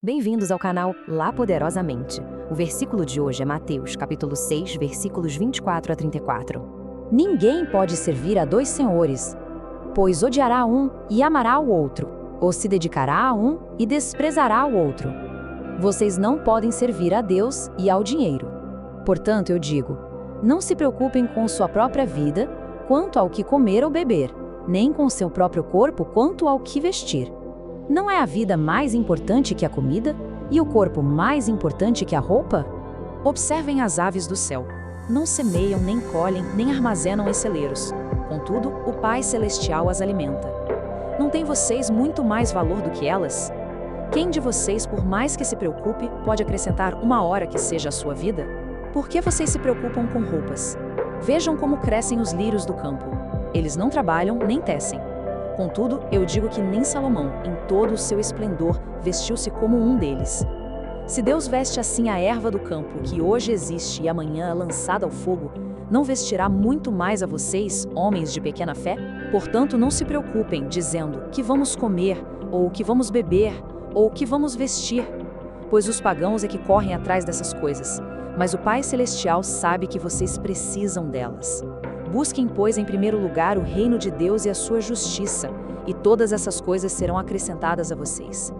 Bem-vindos ao canal Lá Poderosamente. O versículo de hoje é Mateus, capítulo 6, versículos 24 a 34. Ninguém pode servir a dois senhores, pois odiará um e amará o outro, ou se dedicará a um e desprezará o outro. Vocês não podem servir a Deus e ao dinheiro. Portanto, eu digo, não se preocupem com sua própria vida, quanto ao que comer ou beber, nem com seu próprio corpo quanto ao que vestir. Não é a vida mais importante que a comida e o corpo mais importante que a roupa? Observem as aves do céu. Não semeiam, nem colhem, nem armazenam em celeiros. Contudo, o Pai Celestial as alimenta. Não têm vocês muito mais valor do que elas? Quem de vocês, por mais que se preocupe, pode acrescentar uma hora que seja a sua vida? Por que vocês se preocupam com roupas? Vejam como crescem os lírios do campo. Eles não trabalham nem tecem. Contudo, eu digo que nem Salomão, em todo o seu esplendor, vestiu-se como um deles. Se Deus veste assim a erva do campo, que hoje existe e amanhã é lançada ao fogo, não vestirá muito mais a vocês, homens de pequena fé? Portanto, não se preocupem, dizendo, que vamos comer, ou que vamos beber, ou que vamos vestir, pois os pagãos é que correm atrás dessas coisas, mas o Pai Celestial sabe que vocês precisam delas. Busquem, pois, em primeiro lugar o reino de Deus e a sua justiça, e todas essas coisas serão acrescentadas a vocês.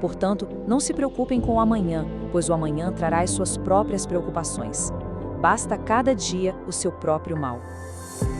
Portanto, não se preocupem com o amanhã, pois o amanhã trará as suas próprias preocupações. Basta cada dia o seu próprio mal.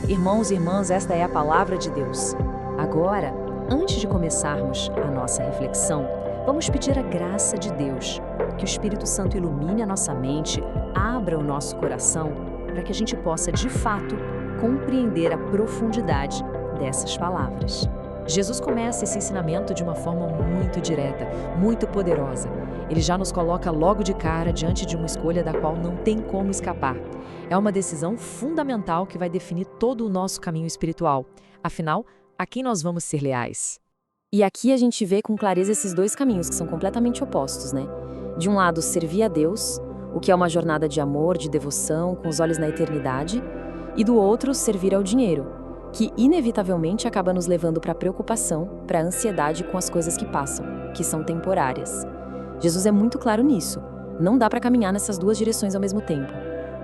Irmãos e irmãs, esta é a palavra de Deus. Agora, antes de começarmos a nossa reflexão, vamos pedir a graça de Deus, que o Espírito Santo ilumine a nossa mente, abra o nosso coração, para que a gente possa, de fato, compreender a profundidade dessas palavras. Jesus começa esse ensinamento de uma forma muito direta, muito poderosa. Ele já nos coloca logo de cara diante de uma escolha da qual não tem como escapar. É uma decisão fundamental que vai definir todo o nosso caminho espiritual. Afinal, a quem nós vamos ser leais? E aqui a gente vê com clareza esses dois caminhos que são completamente opostos, né? De um lado, servir a Deus, o que é uma jornada de amor, de devoção, com os olhos na eternidade, e do outro, servir ao dinheiro, que inevitavelmente acaba nos levando para a preocupação, para a ansiedade com as coisas que passam, que são temporárias. Jesus é muito claro nisso. Não dá para caminhar nessas duas direções ao mesmo tempo.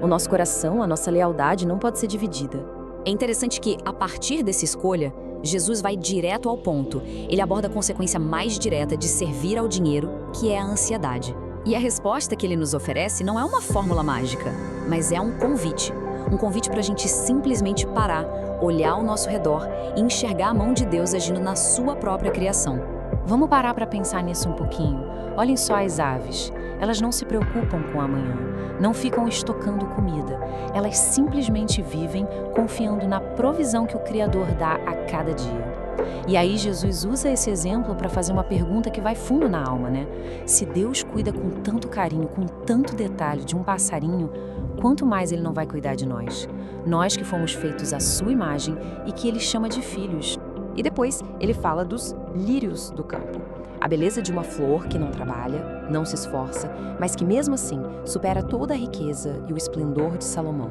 O nosso coração, a nossa lealdade não pode ser dividida. É interessante que, a partir dessa escolha, Jesus vai direto ao ponto. Ele aborda a consequência mais direta de servir ao dinheiro, que é a ansiedade. E a resposta que ele nos oferece não é uma fórmula mágica, mas é um convite. Um convite para a gente simplesmente parar, olhar ao nosso redor e enxergar a mão de Deus agindo na sua própria criação. Vamos parar para pensar nisso um pouquinho. Olhem só as aves. Elas não se preocupam com o amanhã, não ficam estocando comida. Elas simplesmente vivem confiando na provisão que o Criador dá a cada dia. E aí Jesus usa esse exemplo para fazer uma pergunta que vai fundo na alma, né? Se Deus cuida com tanto carinho, com tanto detalhe de um passarinho, quanto mais Ele não vai cuidar de nós? Nós que fomos feitos à sua imagem e que Ele chama de filhos. E depois Ele fala dos lírios do campo. A beleza de uma flor que não trabalha, não se esforça, mas que mesmo assim supera toda a riqueza e o esplendor de Salomão.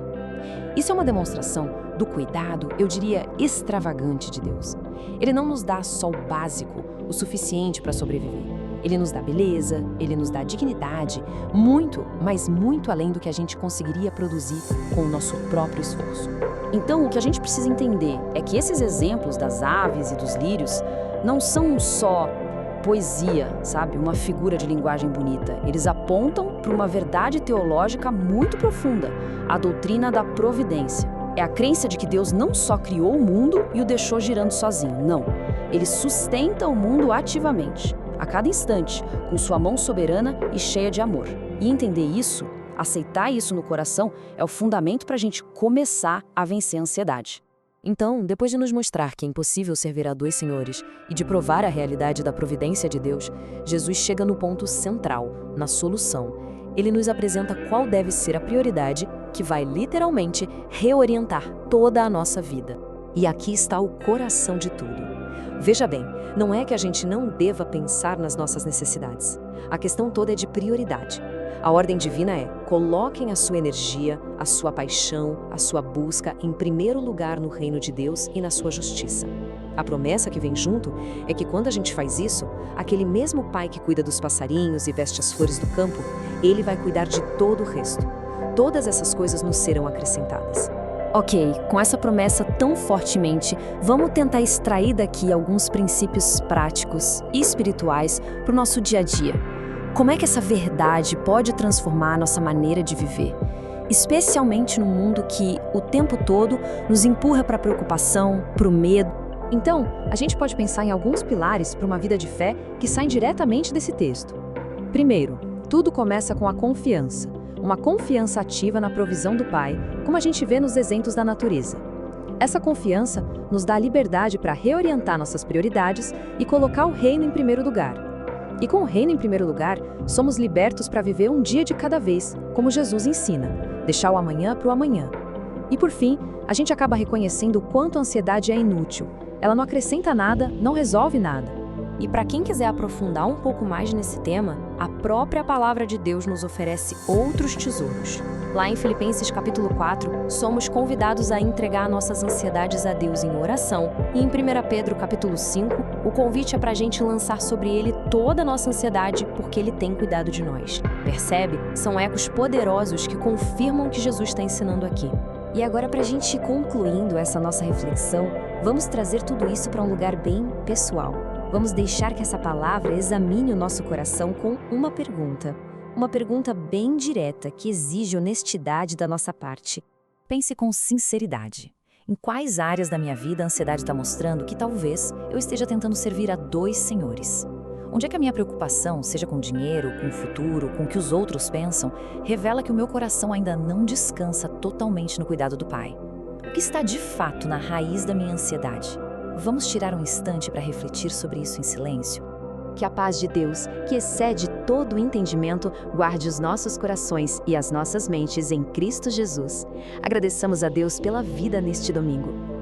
Isso é uma demonstração do cuidado, eu diria, extravagante de Deus. Ele não nos dá só o básico, o suficiente para sobreviver. Ele nos dá beleza, Ele nos dá dignidade, muito, mas muito além do que a gente conseguiria produzir com o nosso próprio esforço. Então, o que a gente precisa entender é que esses exemplos das aves e dos lírios não são só poesia, sabe? Uma figura de linguagem bonita. Eles apontam para uma verdade teológica muito profunda, a doutrina da providência. É a crença de que Deus não só criou o mundo e o deixou girando sozinho, não. Ele sustenta o mundo ativamente, a cada instante, com sua mão soberana e cheia de amor. E entender isso, aceitar isso no coração, é o fundamento para a gente começar a vencer a ansiedade. Então, depois de nos mostrar que é impossível servir a dois senhores e de provar a realidade da providência de Deus, Jesus chega no ponto central, na solução. Ele nos apresenta qual deve ser a prioridade que vai literalmente reorientar toda a nossa vida. E aqui está o coração de tudo. Veja bem, não é que a gente não deva pensar nas nossas necessidades. A questão toda é de prioridade. A ordem divina é: coloquem a sua energia, a sua paixão, a sua busca em primeiro lugar no reino de Deus e na sua justiça. A promessa que vem junto é que quando a gente faz isso, aquele mesmo pai que cuida dos passarinhos e veste as flores do campo, ele vai cuidar de todo o resto. Todas essas coisas nos serão acrescentadas. Ok, com essa promessa tão fortemente, vamos tentar extrair daqui alguns princípios práticos e espirituais para o nosso dia a dia. Como é que essa verdade pode transformar a nossa maneira de viver? Especialmente num mundo que, o tempo todo, nos empurra para a preocupação, para o medo. Então, a gente pode pensar em alguns pilares para uma vida de fé que saem diretamente desse texto. Primeiro, tudo começa com a confiança. Uma confiança ativa na provisão do Pai, como a gente vê nos exemplos da natureza. Essa confiança nos dá a liberdade para reorientar nossas prioridades e colocar o reino em primeiro lugar. E com o reino em primeiro lugar, somos libertos para viver um dia de cada vez, como Jesus ensina, deixar o amanhã para o amanhã. E por fim, a gente acaba reconhecendo o quanto a ansiedade é inútil. Ela não acrescenta nada, não resolve nada. E para quem quiser aprofundar um pouco mais nesse tema, a própria palavra de Deus nos oferece outros tesouros. Lá em Filipenses capítulo 4, somos convidados a entregar nossas ansiedades a Deus em oração. E em 1 Pedro capítulo 5, o convite é para a gente lançar sobre Ele toda a nossa ansiedade, porque Ele tem cuidado de nós. Percebe? São ecos poderosos que confirmam o que Jesus está ensinando aqui. E agora, para a gente ir concluindo essa nossa reflexão, vamos trazer tudo isso para um lugar bem pessoal. Vamos deixar que essa palavra examine o nosso coração com uma pergunta. Uma pergunta bem direta que exige honestidade da nossa parte. Pense com sinceridade. Em quais áreas da minha vida a ansiedade está mostrando que talvez eu esteja tentando servir a dois senhores? Onde é que a minha preocupação, seja com dinheiro, com o futuro, com o que os outros pensam, revela que o meu coração ainda não descansa totalmente no cuidado do Pai? O que está de fato na raiz da minha ansiedade? Vamos tirar um instante para refletir sobre isso em silêncio? Que a paz de Deus, que excede todo o entendimento, guarde os nossos corações e as nossas mentes em Cristo Jesus. Agradeçamos a Deus pela vida neste domingo.